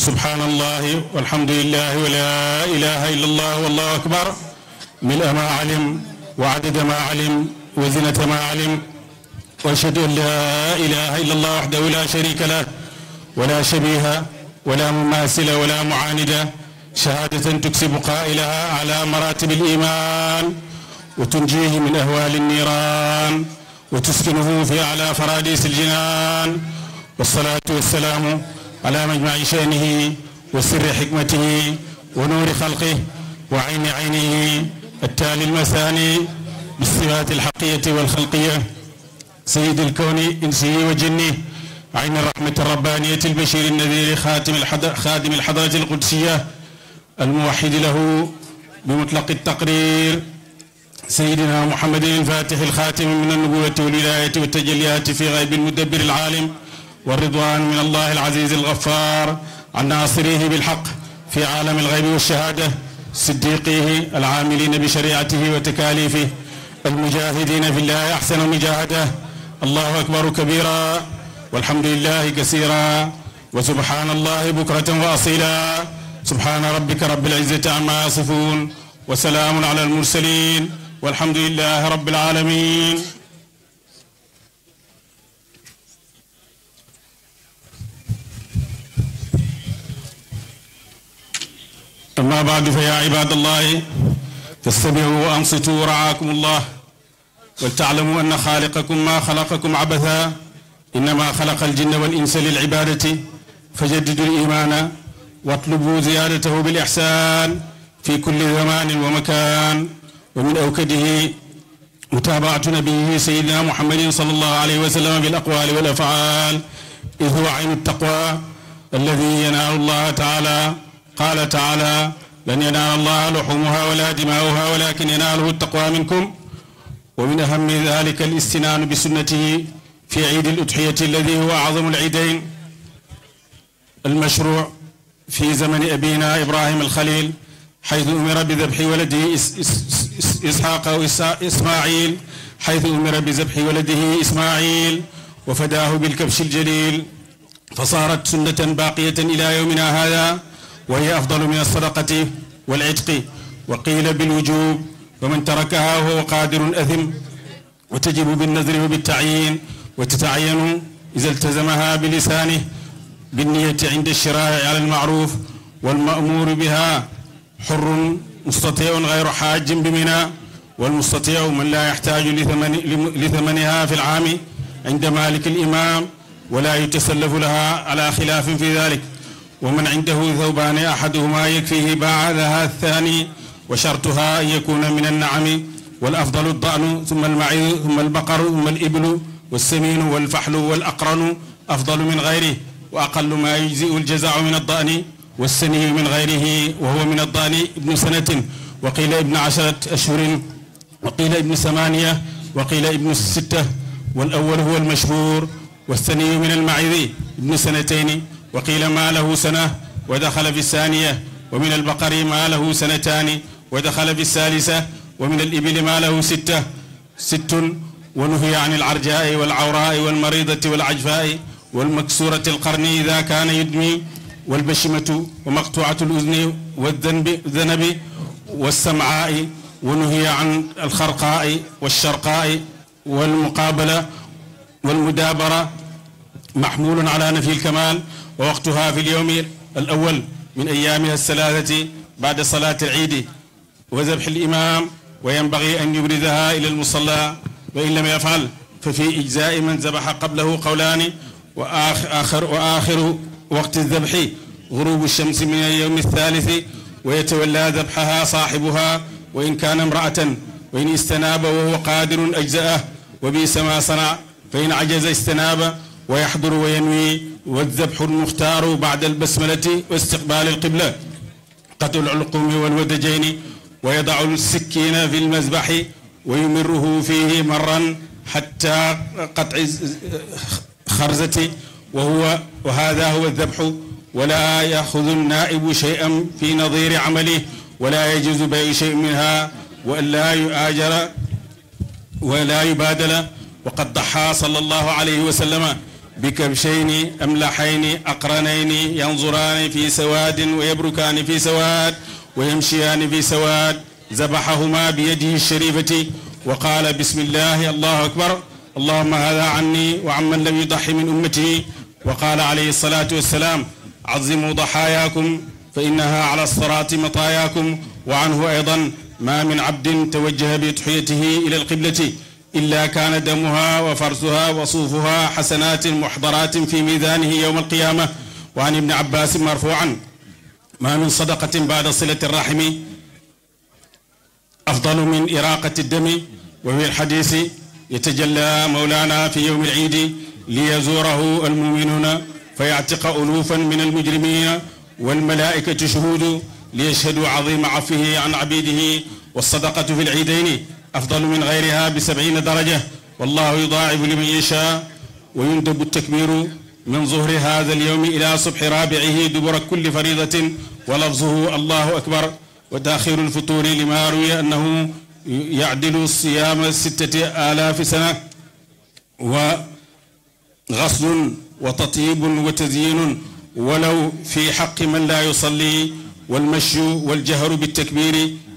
سبحان الله والحمد لله ولا إله إلا الله والله أكبر ملء ما علم وعدد ما علم وزنة ما علم وأشهد أن لا إله إلا الله وحده لا شريك له ولا شبيه ولا مماثل ولا معاند شهادة تكسب قائلها على مراتب الإيمان وتنجيه من أهوال النيران وتسكنه في أعلى فراديس الجنان والصلاة والسلام على مجمع شأنه وسر حكمته ونور خلقه وعين عينه التالي المثاني بالصفات الحقية والخلقية سيد الكون إنسه وجنه عين الرحمة الربانية البشير النذير خادم الحضرة القدسية الموحد له بمطلق التقرير سيدنا محمد الفاتح الخاتم من النبوة والولاية والتجليات في غيب المدبر العالم والرضوان من الله العزيز الغفار عن ناصريه بالحق في عالم الغيب والشهادة صديقيه العاملين بشريعته وتكاليفه المجاهدين في الله أحسن مجاهدة الله أكبر كبيرا والحمد لله كثيرا وسبحان الله بكرة وأصيلا سبحان ربك رب العزة عما يصفون وسلام على المرسلين والحمد لله رب العالمين. أما بعد فيا عباد الله فاستمعوا وأنصتوا رعاكم الله ولتعلموا أن خالقكم ما خلقكم عبثا إنما خلق الجن والإنس للعبادة فجددوا الإيمان واطلبوا زيادته بالإحسان في كل زمان ومكان ومن أوكده متابعة نبيه سيدنا محمد صلى الله عليه وسلم بالأقوال والأفعال إذ هو عين التقوى الذي ينال الله تعالى قال تعالى لن ينال الله لحومها ولا دماؤها ولكن يناله التقوى منكم ومن أهم ذلك الاستنان بسنته في عيد الأضحية الذي هو أعظم العيدين المشروع في زمن أبينا إبراهيم الخليل حيث أمر بذبح ولده إسحاق أو إسماعيل حيث أمر بذبح ولده إسماعيل وفداه بالكبش الجليل فصارت سنة باقية إلى يومنا هذا وهي أفضل من الصدقة والعتق وقيل بالوجوب ومن تركها وهو قادر أثم وتجب بالنذر وبالتعيين وتتعين إذا التزمها بلسانه بالنية عند الشرائع على المعروف والمأمور بها حر مستطيع غير حاج بمنى والمستطيع من لا يحتاج لثمنها في العام عند مالك الإمام ولا يتسلف لها على خلاف في ذلك ومن عنده ثوبان أحدهما يكفيه باعها الثاني وشرطها أن يكون من النعم والأفضل الضأن ثم المعز ثم البقر ثم الإبل والسمين والفحل والأقرن أفضل من غيره وأقل ما يجزئ الجزع من الضأن والسني من غيره وهو من الضأن ابن سنة وقيل ابن 10 أشهر وقيل ابن 8 وقيل ابن 6 والأول هو المشهور والثاني من المعز ابن 2 وقيل ما له سنة ودخل في الثانية ومن البقر ما له 2 ودخل في الثالثة ومن الإبل ما له 6 ونهي عن العرجاء والعوراء والمريضة والعجفاء والمكسورة القرن إذا كان يدمي والبشمة ومقطوعة الأذن والذنب والسمعاء ونهي عن الخرقاء والشرقاء والمقابلة والمدابرة محمول على نفي الكمال ووقتها في اليوم الأول من أيامها الثلاثة بعد صلاة العيد وذبح الإمام وينبغي أن يبرزها إلى المصلى وإن لم يفعل ففي إجزاء من ذبح قبله قولان وآخر وقت الذبح غروب الشمس من اليوم الثالث ويتولى ذبحها صاحبها وإن كان امرأة وإن استناب وهو قادر أجزأه وبئس ما صنع فإن عجز استناب ويحضر وينوي والذبح المختار بعد البسملة واستقبال القبلة قتل العلقوم والودجين ويضع السكين في المذبح ويمره فيه مرا حتى قطع خرزة وهذا هو الذبح ولا يأخذ النائب شيئا في نظير عمله ولا يجوز بيع شيء منها ولا يؤاجر ولا يبادل وقد ضحى صلى الله عليه وسلم بكبشين أملحين أقرنين ينظران في سواد ويبركان في سواد ويمشيان في سواد ذبحهما بيده الشريفة وقال بسم الله الله أكبر اللهم هذا عني وعمن لم يضحي من أمتي وقال عليه الصلاة والسلام عظموا ضحاياكم فإنها على الصراط مطاياكم وعنه أيضا ما من عبد توجه بتحيته إلى القبلة إلا كان دمها وفرسها وصوفها حسنات محضرات في ميزانه يوم القيامة وعن ابن عباس مرفوعا ما من صدقة بعد صلة الرحم أفضل من إراقة الدم وفي الحديث يتجلى مولانا في يوم العيد ليزوره المؤمنون فيعتق ألوفا من المجرمين والملائكة شهود ليشهدوا عظيم عفوه عن عبيده والصدقة في العيدين أفضل من غيرها ب70 درجة والله يضاعف لمن يشاء ويندب التكبير من ظهر هذا اليوم إلى صبح رابعه دبر كل فريضة ولفظه الله أكبر وتأخير الفطور لما روي أنه يعدل صيام 6000 سنة وغسل وتطيب وتزيين ولو في حق من لا يصلي والمشي والجهر بالتكبير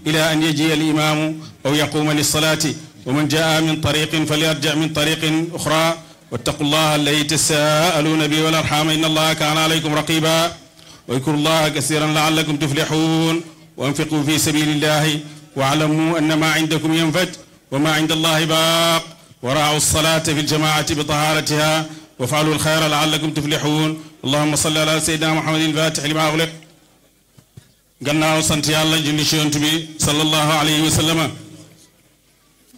إلى أن يجي الإمام أو يقوم للصلاة ومن جاء من طريق فليرجع من طريق أخرى واتقوا الله الذي تساءلون به والأرحام إن الله كان عليكم رقيبا واذكروا الله كثيرا لعلكم تفلحون وانفقوا في سبيل الله واعلموا أن ما عندكم ينفد وما عند الله باق وراعوا الصلاة في الجماعة بطهارتها وافعلوا الخير لعلكم تفلحون اللهم صل على سيدنا محمد الفاتح لما أغلق gannaaw sant yàlla julli ci yonent bi sallallahu alayhi wa sallam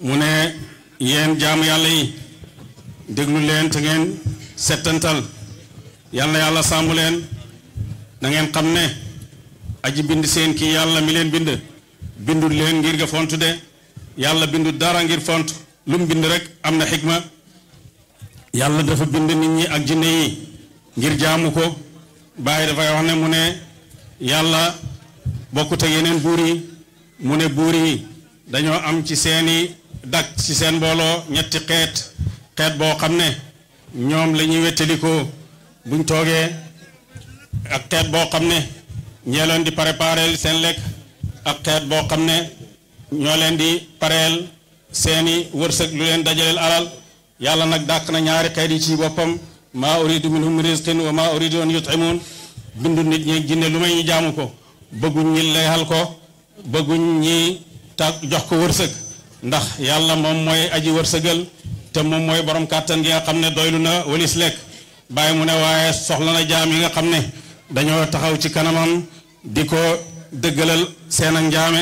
mu ne yéen jaamu yàlla yi déglu leen te ngeen settantal yàlla yàlla sàmm leen na ngeen xam ne aji bind seen kii yàlla mi leen bind bindul leen ngir nga fontu de yàlla bindul dara ngir font lu mu bind rek am na xikma yàlla dafa bind nit ñi ak jinne yi ngir jaamu ko bàyyi dafay wax ne mu ne yàlla bokkut ak yeneen buur yi mu ne buur yi dañoo am ci seeni dak ci seen mbooloo ñetti xeet boo xam ne ñoom la ñuy wettalikoo buñ toogee ak xeet boo xam ne ñee leen di prépareel seen lekk ak xeet boo xam ne ñoo leen di pareel seeni wërsëg lu leen dajaleel alal yàlla nag dàq na ñaari xeet yi ci boppam maa uridu minhum rizqin wa maa uridu an yut'imun bindu nit ñi jinne lu may ñu jaamu ko bëgguñ ñi leyal ko bëgguñ ñi jox ko wërsëg ndax yàlla moom mooy aji wërsëgal te moom mooy borom kàttan gi nga xam ne doylu na walis lekk bàyyi mu ne waaye soxla na jaam yi nga xam ne dañoo taxaw ci kanamam di ko dëggalal seen ak njaame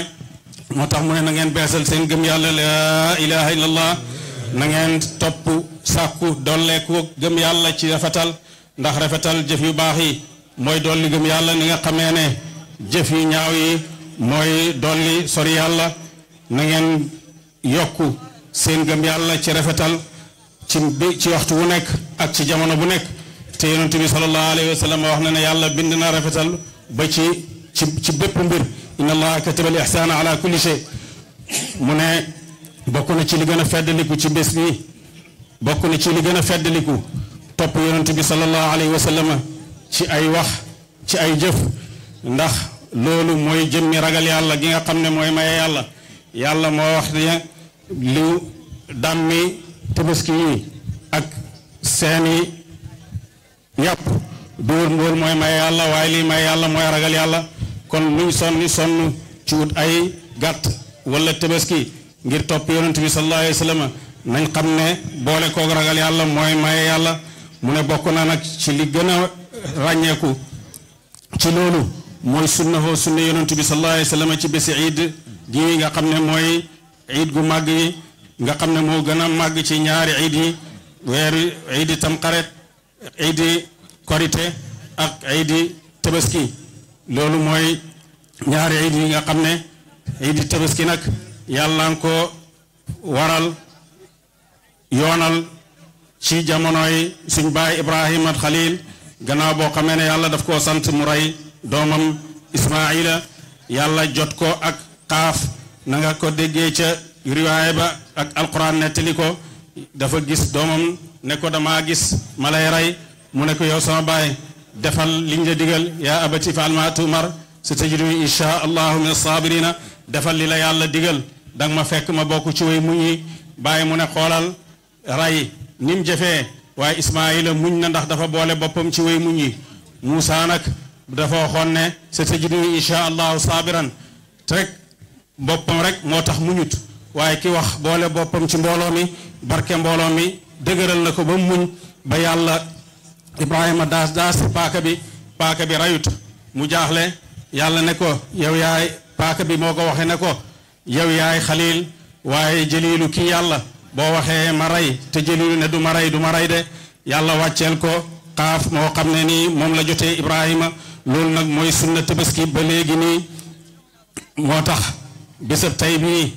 moo tax mu ne na ngeen beesal seen gëm yàlla laa ilaha illallah na ngeen topp sàkku dolleeku gëm yàlla ci rafetal ndax rafetal jëf yu baax yi mooy dolli gëm yàlla ni nga xamee ne jëf yu ñaaw yi mooy dolli sori yàlla na ngeen yokku seen gëm yàlla ci rafetal ci waxtu wu nekk ak ci jamono bu nekk te yonent bi sallallahu alayhi wa sallam wax na ne yàlla bind na rafetal ba ci bépp mbir inna allaha kataba al ihsana ala kulli shay mu ne bokk na ci li gën a feddaliku ci bés bi bokk na ci li gën a feddaliku topp yonent bi sallallahu alayhi wa sallam ci ay wax ci ay jëf ndax loolu mooy jëmmi ragal yàlla gi nga xam ne mooy maye yàlla yàlla moo wax ne lu dàmmi tabaski yi ak seeni yàpp dóor mbóor mooy maye yàlla waaye lii maye yàlla mooy ragal yàlla kon luñ sonn ci wut ay gàtt wala tabaski ngir topp yonent bi sallallahu alayhi wa sallam nañ xam ne boole koog ragal yàlla mooy maye yàlla mu ne bokk na nag ci li gën a ràññeeku ci loolu mooy sunna yonent bi sallallahu alayhi wa sallam ci bési iid gi nga xam ne mooy iid gu màgg yi nga xam ne moo gën a màgg ci ñaari iid yi weeru iidi tamxarit iidi korite ak iidi tabaski loolu mooy ñaari iid yi nga xam ne iidi tabaski nag yàlla nga ko waral yoonal ci jamonoy suñ baay Ibrahima al Xalil gannaaw boo xamee ne yàlla daf koo sant mu rey doomam Ismaila yàlla jot ko ak xaaf na nga ko déggee ca riwaaya ba ak alquran nettali ko dafa gis doomam ne ko damaa gis ma lay rey mu ne ko yow sama baay defal liñ la digal yaa abati faal maa tu'mar satajiduni insha allahu min as-saabirina defal li la yàlla digal danga ma fekk ma bokk ci way muñ yi bàyyi mu ne xoolal ray ni mu jëfee waaye Ismaayila muñ na ndax dafa boole boppam ci way muñ yi Muusa nag dafa waxoon ne satajiduni insha allahu saabiran te rek boppam rek moo tax muñut waaye ki wax boole boppam ci mbooloo mi barke mbooloo mi dëgëral na ko ba muñ ba yàlla Ibrahima daas paaka bi rayut mu jaaxle yàlla ne ko yow yaay paaka bi moo ko waxee ne ko yow yaay xaliil waaye jëliilu kii yàlla boo waxee ma rey te jëliilu ne du ma rey de yàlla wàcceel ko xaaf moo xam ne nii moom la jotee Ibrahima loolu nag mooy sunna tabaski ba léegi nii moo tax bésab tey bii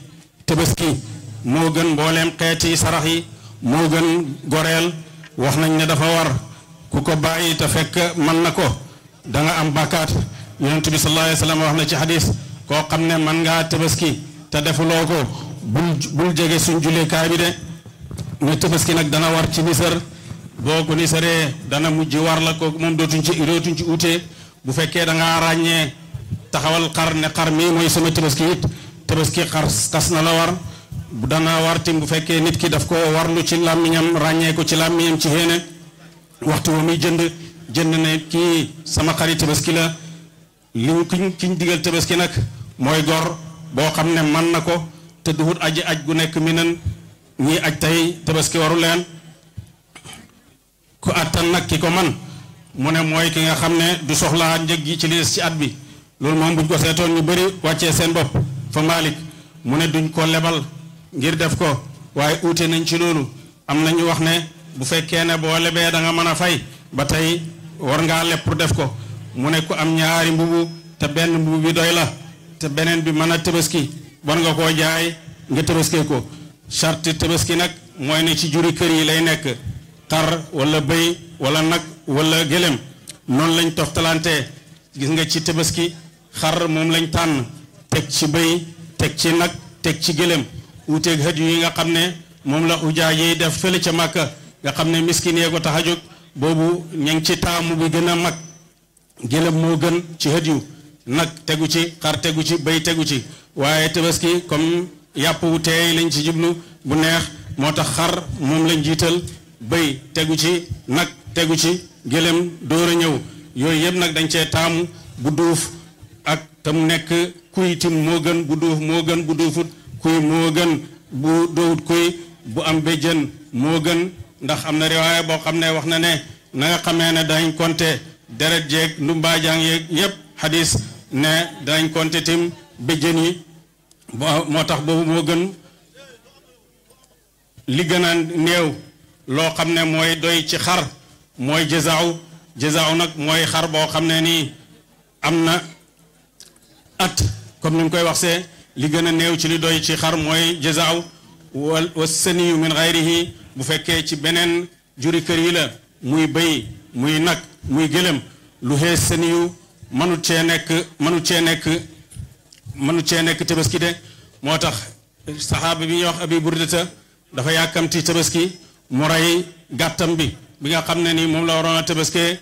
tabaski moo gën mbooleem xeeti sarax yi moo gën goreel wax nañ ne dafa war ku ko bàyyi te fekk mën na ko da nga am bàkkaat yonent bi sallallahu alayhi wa sallam wax na ci xadis koo xam ne mën ngaa tabaski te defuloo ko bul jege suñ julleekaay bi de ne tabaski nag dana war ci nisar boo ko nisaree dana mujj war la ko moom dootuñ ci utee bu fekkee da ngaa ràññee taxawal xar ne xar mii mooy sama tabaski it tabaski xar kas na la war dana war tim bu fekkee nit ki daf ko warlu ci làmmiñam ràññee ko ci làmmiñam ci xéene waxtu wa muy jënd ne kii sama xari tabaski la liñ kiñ digal tabaski nag mooy gor boo xam ne man na ko te duhut aji aj gu nekk mi nan ñii aj tey tabaski waru leen ku attan nag ki ko man mu ne mooy ki nga xam ne du soxlaa njëg gi ci li des ci at bi loolu moom buñ ko seetoon ñu bëri wàccee seen bopp fa Malik mu ne duñ ko lebal ngir def ko waaye uute nañ ci loolu am na ñu wax ne bu fekkee ne boo lebee da nga mën a fay ba tey war ngaa leb pour def ko mu ne ku am ñaari mbubu te benn mbubu bi doy la te beneen bi mën a tabaski war nga koo jaay nga tabaskee ko charte tabaski nag mooy ne ci juri kër yi lay nekk xar wala bëy wala nag wala gëlem noonu lañ toftalante gis nga ci tabaski xar moom lañ tànn teg ci bëy teg ci nag teg ci gëlem uuteeg xëj yi nga xam ne moom la ujaaj yi def fële ca Màkka nga xam ne miskin yee ko tax a jóg boobu ña ngi ci taamu bi gën a mag gëlëm moo gën ci xëj yu nag tegu ci xar tegu ci bëy tegu ci waaye tabaski comme yàpp wu teey lañ ci jublu bu neex moo tax xar moom lañ jiital bëy tegu ci nag tegu ci gëlëm door a ñëw yooyu yëpp nag dañ cee taamu bu duuf ak tam nekk kuy tim moo gën bu duuf moo gën bu duufut kuy moo gën bu doowut kuy bu am béjjën moo gën ndax am na riwaaya boo xam ne wax na ne na nga xamee ne dañ konte deret jeeg ndumbaajang yeeg yépp xadis ne dañ konte tim béjjën yi moo tax boobu moo gën li gën a néew loo xam ne mooy doy ci xar mooy jazaaw nag mooy xar boo xam ne nii am na at comme ni mu koy wax see li gën a néew ci li doy ci xar mooy jazaaw wa saniyu min xayrihi bu fekkee ci beneen juri kër yi la muy bëy muy nag muy gëlëm lu xees saniyu mënut cee nekk tabaski de moo tax saxaaba bi ñuy wax abi burdata dafa yàkkamti tabaski mu rey gàttam bi nga xam ne nii moom la waroon a tabaskee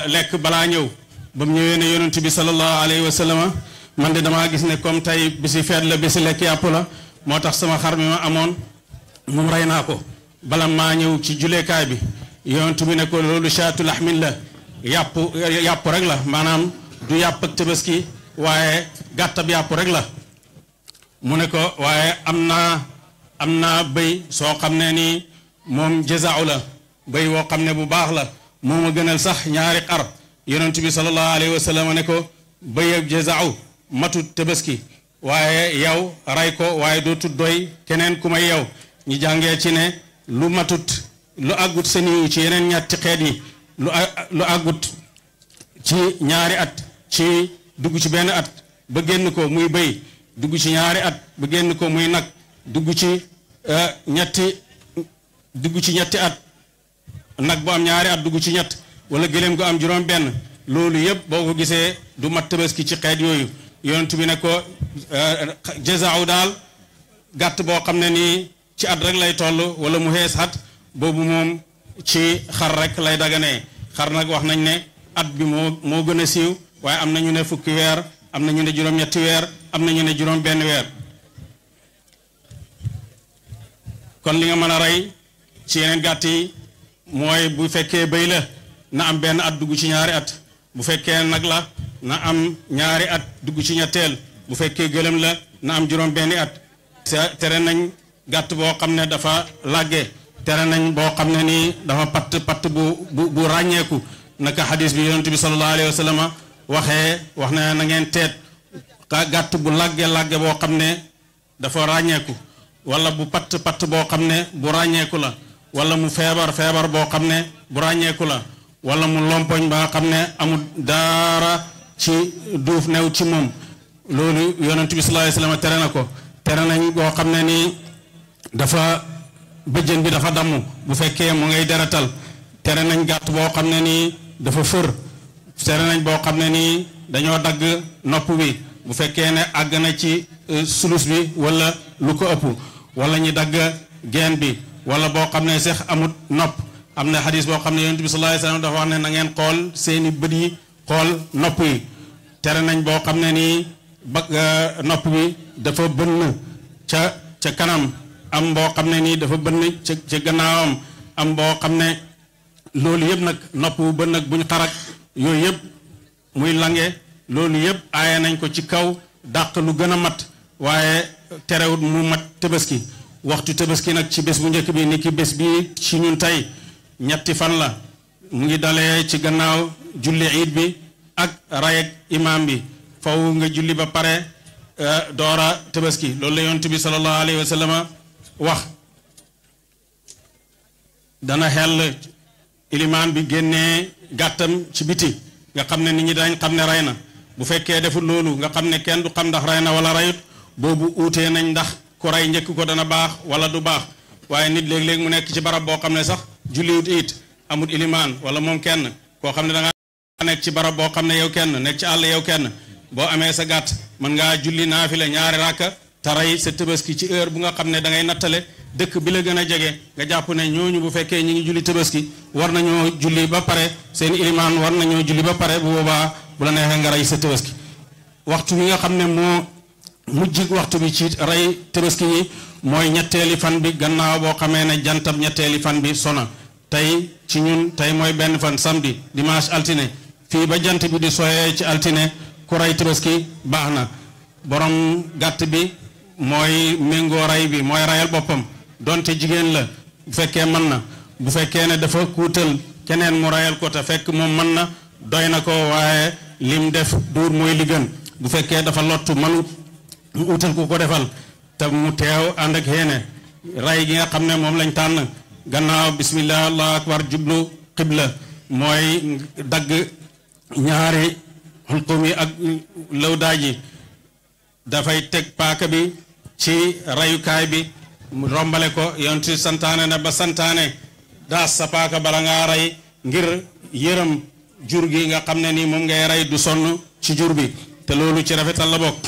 lekk balaa ñëw ba mu ñëwee ne yonent bi sallallahu alayhi wa sallam man de damaa gis ne comme tey bisi feet la bisi lekk yàpp la moo tax sama xar mi ma amoon moom rey naa ko bala maa ñëw ci juleekaay bi yonent bi ne ko loolu shaatu laxmin la yàpp rek la maanaam du yàpp ak tabaski waaye gàttab yàpp rek la mu ne ko waaye am naa bëy soo xam ne nii moom jazaaw la bëy woo xam ne bu baax la moo ma gënal sax ñaari xar yonent bi sallallahu alayhi wa sallam ne ko bëy ak jazaaw matut tabaski waaye yow ray ko waaye dootul doy keneen ku may yow ñu jàngee ci ne lu matut lu àggut seniyu ci yeneen ñetti xeet yi lu àggut ci ñaari at ci dugg ci benn at ba génn ko muy bëy dugg ci ñaari at ba génn ko muy nag dugg ci ñetti at nag bu am ñaari at dugg ci ñett wala gëléem gu am juróom benn loolu yëpp boo ko gisee du mat tabaski ci xeet yooyu yonent bi ne ko jazaaw daal gàtt boo xam ne nii ci at rek lay toll wala mu xees at boobu moom ci xar rek lay daganee xar nag wax nañ ne at bi moo gën a siiw waaye am na ñu ne fukki weer am na ñu ne juróom-ñetti weer am na ñu ne juróom benn weer kon li nga mën a rey ci yeneen gàtt yi mooy bu fekkee bëy la na am benn at dugg ci ñaari at bu fekkee nag la na am ñaari at dugg ci ñetteel bu fekkee gëlëm la na am juróom benni at tere nañ gàtt boo xam ne dafa làgge tere nañ boo xam ne nii dafa patt bu ràññeeku naka xadis bi yonent bi sallallahu alayhi wa sallam wax na ngeen teet gàtt bu làgge boo xam ne dafa ràññeeku wala bu patt boo xam ne bu ràññeeku la wala mu feebar boo xam ne bu ràññeeku la wala mu lompoñ ba nga xam ne amul dara ci duuf new ci moom loolu yonent bi sallallahu alayhi wa sallam tere na ko tere nañ boo xam ne nii dafa bëjjën bi dafa damm bu fekkee mu ngay deretal tere nañ gàtt boo xam ne nii dafa fër tere nañ boo xam ne nii dañoo dagg nopp bi bu fekkee ne àgg na ci sulus bi wala lu ko ëpp wala ñu dagg geen bi wala boo xam ne sax amut nopp am na xadis boo xam ne yonent bi sallallahu alayhi wasallam dafa wax ne na ngeen xool seeni bët yi xool nopp yi tere nañ boo xam ne nii ba nopp bi dafa bënn ca kanam am boo xam ne nii dafa bënn ca gannaawam am boo xam ne loolu yëpp nag nopp bu bën nag buñ xarak yooyu yëpp muy lange loolu yëpp aaye nañ ko ci kaw dàq lu gën a mat waaye terewut mu mat tabaski waxtu tabaski nag ci bés bu njëkk bi ni ki bés bi ci ñun tey ñetti fan la mu ngi dalee ci gannaaw julli iid bi ak rayek imaam bi faw nga julli ba pare doora tabaski loolu la yonent bi sallallahu alayhi wa sallam wax dana xel ilimaan bi génnee gàttam ci biti nga xam ne nit ñi dañ xam ne rey na bu fekkee deful loolu nga xam ne kenn du xam ndax rey na wala reyut boobu uutee nañ ndax ku rey njëkk ko dana baax wala du baax waaye nit léeg-léeg mu nekk ci barab boo xam ne sax julliwut it amut ilimaan wala moom kenn koo xam ne da nga nekk ci barab boo xam ne yow kenn nekk ci àll yow kenn boo amee sa gàtt mën ngaa julli naafila ñaari rakka te rey sa tabaski ci heure bu nga xam ne da ngay nattale dëkk bi la gën a jege nga jàpp ne ñooñu bu fekkee ñi ngi julli tabaski war nañoo julli ba pare seen ilimaan war nañoo julli ba pare bu boobaa bu la neexee nga rey sa tabaski waxtu bi nga xam ne moo mujj waxtu bi ci rey tabaski yi mooy ñetteeli fan bi gannaaw boo xamee ne jantab ñetteeli fan bi sona tey ci ñun tey mooy benn fan samedi dimanche altine fii ba jant bi di soyee ci altine ku rey tabaski baax na borom gàtt bi mooy méngoo rey bi mooy reyal boppam donte jigéen la bu fekkee mën na bu fekkee ne dafa kuutal keneen mu reyal ko te fekk moom mën na doy na ko waaye lim def duur mooy li gën bu fekkee dafa lottu mënut mu utal ku ko defal te mu teew ànd ak yéene rey gi nga xam ne moom lañ tànn gannaaw bismillah allahu akbar jublu xibla mooy dagg ñaari xulqum yi ak lawdaaj yi dafay teg paaka bi ci reyukaay bi mu rombale ko yonti santaane na ba santaane daas sa paaka bala ngaa rey ngir yërëm jur gi nga xam ne ni moom ngay rey du sonn ci jur bi te loolu ci rafetal la bokk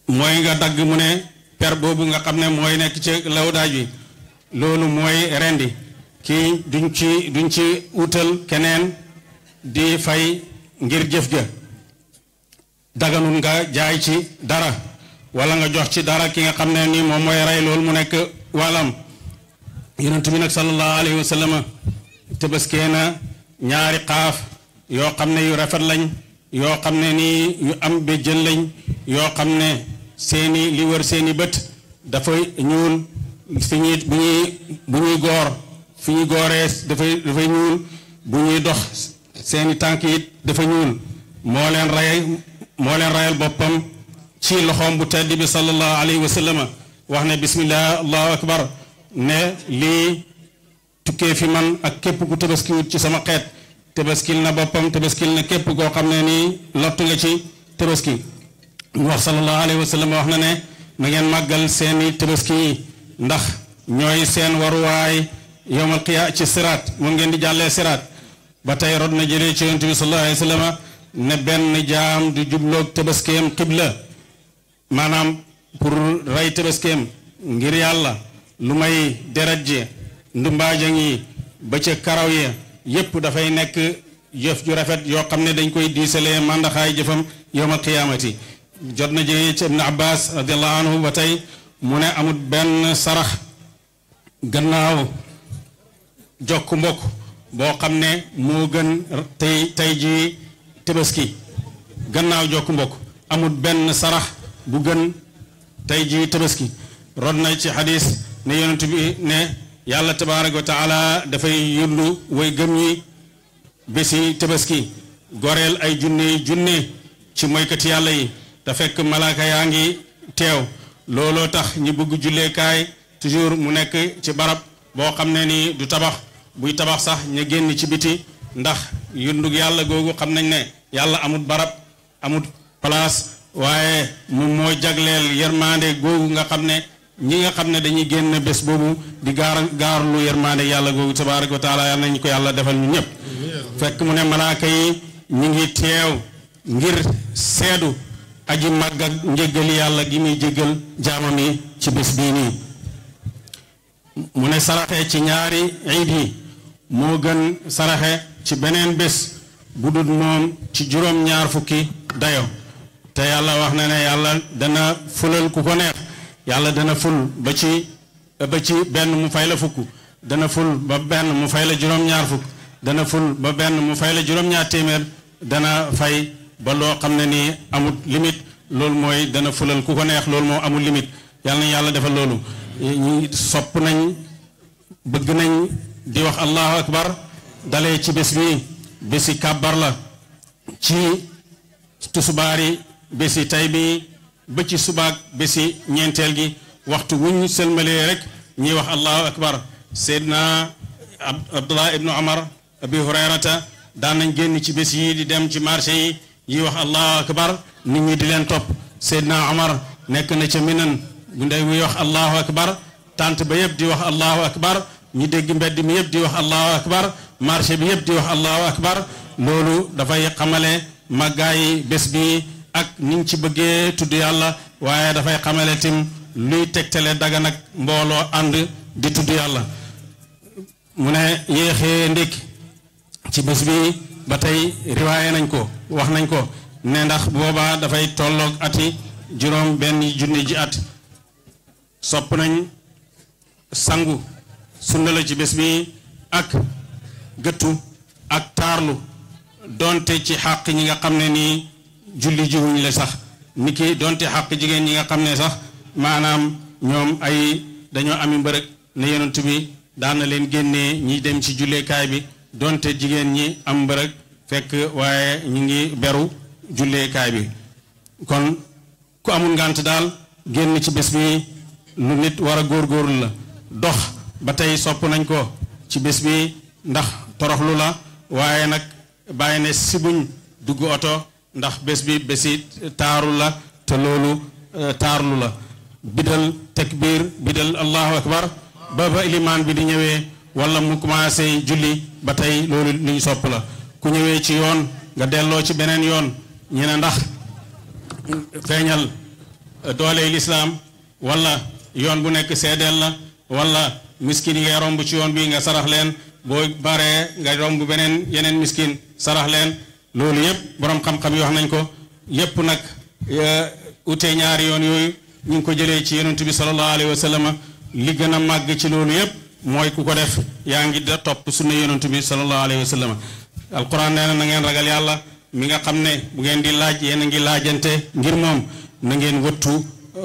mooy nga dagg mu ne per boobu nga xam ne mooy nekk ci lawdaaj bi loolu mooy rendi kii duñ ci utal keneen di fay ngir jëf ga daganul nga jaay ci dara wala nga jox ci dara ki nga xam ne ni moom mooy rey loolu mu nekk wàllam yonent bi nag sallallahu alayhi wa sallam tabaskee na ñaari xaaf yoo xam ne yu rafet lañ yoo xam ne nii yu am béjjën lañ yoo xam ne seeni li wër seeni bët dafay ñuul fi ñuy bu ñuy goor fi ñuy gooree dafay ñuul bu ñuy dox seeni tànk it dafa ñuul moo leen rayal boppam ci loxoom bu tedd bi sallallahu alayhi wa sallam wax ne bismillah allahu akbar ne lii tukkee fi man ak képp ku tabaskiwut ci sama xeet tabaskil na boppam tabaskil na képp koo xam ne nii lottu nga ci tabaski mu wax sallallahu alayhi wa sallam wax na ne na ngeen màggal seeni tabaski yi ndax ñooy seen waruwaay yowmal qiyaama ci siraat moom ngeen di jàllee siraat ba tey rod na jëlee ci yonent bi sallallahu alayhi wa sallam ne benn jaam du jubloog tabaskeem xibla maanaam pour rey tabaskeem ngir yàlla lu may deret ji ndumbaajaŋ yi ba ca karaw yi yépp dafay nekk jëf ju rafet yoo xam ne dañ koy diisalee màndaxaay jëfam yawmal qiyaamati jot na jëyee ci ibn abbas radiallahu anhu ba tey mu ne amul benn sarax gannaaw jokk mbokk boo xam ne moo gën tey ji tabaski gannaaw jokk mbokk amul benn sarax bu gën tey ji tabaski rod na ci xadis ne yonent bi ne yàlla tabaaraka wa taala dafay yullu way gëm ñi bési tabaski goreel ay junne ci moykati yàlla yi te fekk malaaka yaa ngi teew looloo tax ñi bëgg julleekaay toujours mu nekk ci barab boo xam ne ni du tabax buy tabax sax ña génn ci biti ndax yundug yàlla googu xam nañ ne yàlla amut barab amut place waaye mu moo jagleel yermande googu nga xam ne ñi nga xam ne dañuy génn bés boobu di gaarlu yermande yàlla googu tabaaraka wa taala yàlla nañ ko yàlla defal ñu ñëpp fekk mu ne malaaka yi ñi ngi teew ngir seedu aji màgg ak njéggali yàlla gi muy jéggal jaamam yi ci bés bii nii mu ne saraxe ci ñaari iid yi moo gën saraxe ci beneen bés bu dul moom ci juróom-ñaar fukki dayo te yàlla wax na ne yàlla dana fulal ku ko neex yàlla dana ful ba ci benn mu fay la fukk dana ful ba benn mu fay la juróom-ñaar fukk dana ful ba benn mu fay la juróom-ñaar téeméer dana fay ba loo xam ne nii amul limite loolu mooy dana fulal ku ko neex loolu moo amul limite yàlla na yàlla defal loolu ñu sopp nañ bëgg nañ di wax allahu akbar dalee ci bés bi bési kàbbar la ci tusubaari bési tay bi ba ci subaak bési ñeenteel gi waxtu wuñ sëlmalee rek ñuy wax allahu akbar seydna abdullah ibnu omar abi hurayrata daan nañ génn ci bés yi di dem ci marché yi yi wax allahu akbar nit ñi di leen topp seydna omar nekk na ca minan bu ndey muy wax allahu akbar tant ba yëpp di wax allahu akbar ñi dégg mbedd mi yëpp di wax allahu akbar marché bi yëpp di wax allahu akbar loolu dafay xamale màggaayi bés bi ak niñ ci bëggee tudd yàlla waaye dafay xamale tim luy tegtale daga nag mbooloo ànd di tudd yàlla mu ne yéexee ndékki ci bés bi ba tey riwaaye nañ ko wax nañ ko ne ndax boobaa dafay tolloog ati juróom benn junni ji at sopp nañ sangu sunna la ci bés bi ak gëttu ak taarlu donte ci xàq ñi nga xam ne nii julli jiwuñ la sax ni ki donte xàq jigéen ñi nga xam ne sax maanaam ñoom ay dañoo ami mbërëg ne yonent bi daan na leen génnee ñi dem ci julleekaay bi donte jigéen ñi am mbërëg fekk waaye ñu ngi beru julleekaay bi kon ku amul ngànt daal génn ci bés bi lu nit war a góorgóorlu la dox ba tey sopp nañ ko ci bés bi ndax toroxlu la waaye nag bàyyi ne sibuñ dugg oto ndax bés bi bési taaru la te loolu taarlu la bidal takbir bidal allahu akbar ba ilimaan bi di ñëwee wala mu commencé julli ba tey loolu lu ñu sopp la ku ñëwee ci yoon nga delloo ci beneen yoon ñu ne ndax feeñal dooley lislaam wala yoon bu nekk seedeel la wala miskin yi ngay romb ci yoon bi nga sarax leen boo baree nga romb yeneen miskin sarax leen loolu yëpp borom xam-xam yi wax nañ ko yëpp nag utee ñaari yoon yooyu ñu ngi ko jëlee ci yonent bi sallallahu alayhi wa sallam li gën a màgg ci loolu yëpp mooy ku ko def yaa ngi da topp sunna yonent bi sallallahu alayhi wa sallam alquran nee na ngeen ragal yàlla mi nga xam ne bu ngeen di laaj yéen a ngi laajante ngir moom na ngeen wëttu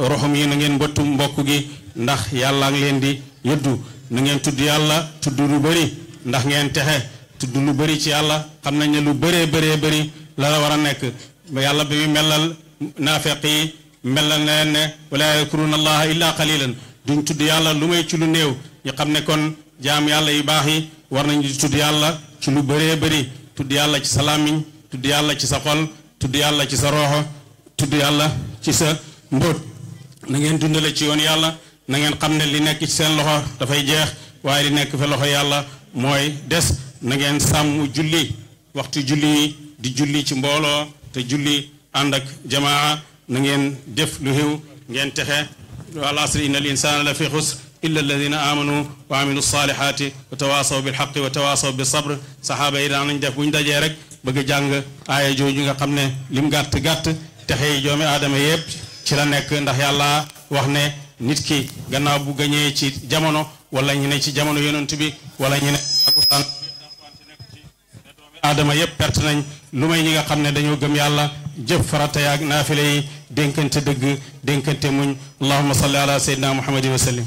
roxum yi na ngeen wëttu mbokk gi ndax yàlla ngi leen di yëddu na ngeen tudd yàlla tudd lu bëri ndax ngeen texe tudd lu bëri ci yàlla xam nañ ne lu bëree bëri la war a nekk yàlla bi melal naafeq yi melal na leen ne wala yadkuruna allaha illa qalilan duñ tudd yàlla lu may ci lu néew ñu xam ne kon jaam yàlla yu baax yi war nañ di tudd yàlla ci lu bëree bëri tudd yàlla ci sa làmmiñ tudd yàlla ci sa xol tudd yàlla ci sa roxo tudd yàlla ci sa mbóot na ngeen dundale ci yoon yàlla na ngeen xam ne li nekk ci seen loxo dafay jeex waaye li nekk fa loxo yàlla mooy des na ngeen sàmm julli waxtu julli yi di julli ci mbooloo te julli ànd ak jamaa na ngeen def lu xiw ngeen texe wal asri inna al insana la fi xusr illa alladina amanu wa amilu salihati wa tawasaw bil haqqi wa tawasaw bis sabr saxaaba yi daan nañ def bu ñu dajee rek bëgg jàng aaya jooju nga xam ne lim gàtt gàtt texey joomi aadama yépp ci la nekk ndax yàlla wax ne nit ki gannaaw bu gañee ci jamono wala ñu ne ci jamono yonent bi wala ñu ne akusaan aadama yépp perte nañ lu may ñi nga xam ne dañoo gëm yàlla jëf farata yaak naafile yi dénkante dëgg dénkante muñ allahumma salli ala sayyidina muhammadin wa sallim